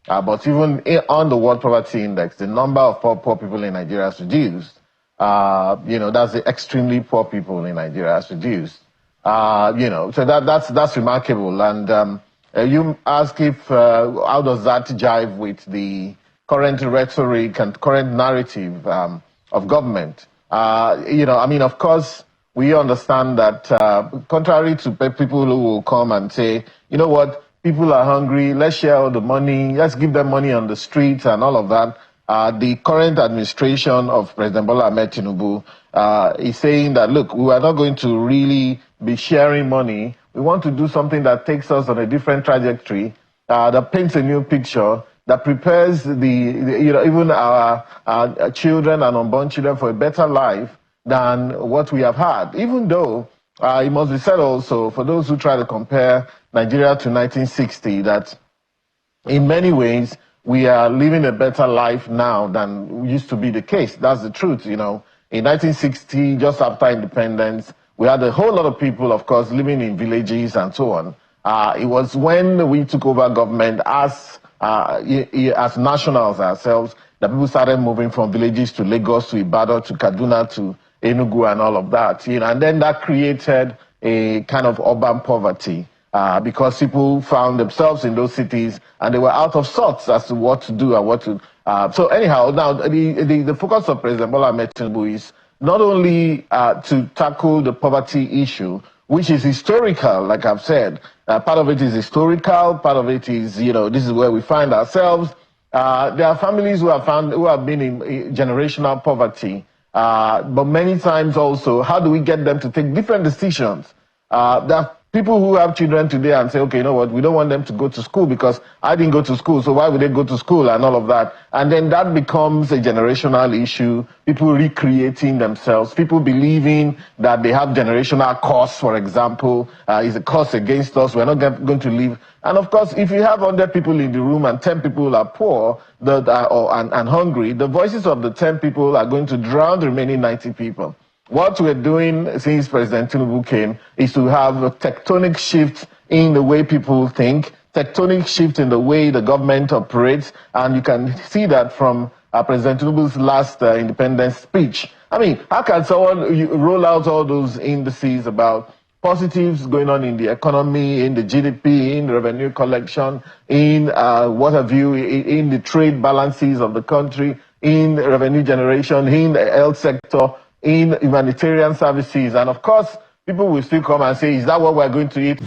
But even on the World Poverty Index, the number of poor people in Nigeria has reduced. That's the extremely poor people in Nigeria has reduced. So that's remarkable. And you ask if how does that jive with the current rhetoric and current narrative of government? Of course, we understand that contrary to people who will come and say, you know what, people are hungry, let's share all the money, let's give them money on the streets and all of that. The current administration of President Bola Ahmed Tinubu is saying that, look, we are not going to really be sharing money. We want to do something that takes us on a different trajectory, that paints a new picture, that prepares even our children and unborn children for a better life than what we have had. Even though it must be said also, for those who try to compare Nigeria to 1960, that in many ways we are living a better life now than used to be the case. That's the truth. In 1960, just after independence, we had a whole lot of people, of course, living in villages and so on. It was when we took over government as nationals ourselves that people started moving from villages to Lagos, to Ibadan, to Kaduna, to Enugu and all of that. And then that created a kind of urban poverty because people found themselves in those cities and they were out of sorts as to what to do and what to. So anyhow, now the focus of President Bola Ahmed Tinubu is not only to tackle the poverty issue, which is historical, like I've said. Part of it is historical. Part of it is, this is where we find ourselves. There are families who have been in generational poverty. But many times also, how do we get them to take different decisions? There are people who have children today and say, okay, you know what, we don't want them to go to school because I didn't go to school, so why would they go to school and all of that? And then that becomes a generational issue, people recreating themselves, people believing that they have generational curse, for example, is a curse against us, we're not going to live. And of course, if you have 100 people in the room and 10 people are poor and hungry, the voices of the 10 people are going to drown the remaining 90 people. What we're doing since President Tinubu came is to have a tectonic shift in the way people think, tectonic shift in the way the government operates, and you can see that from President Tinubu's last independence speech. I mean, how can someone roll out all those indices about positives going on in the economy, in the GDP, in revenue collection, in what have you, in the trade balances of the country, in revenue generation, in the health sector, in humanitarian services, and of course, people will still come and say, is that what we're going to eat?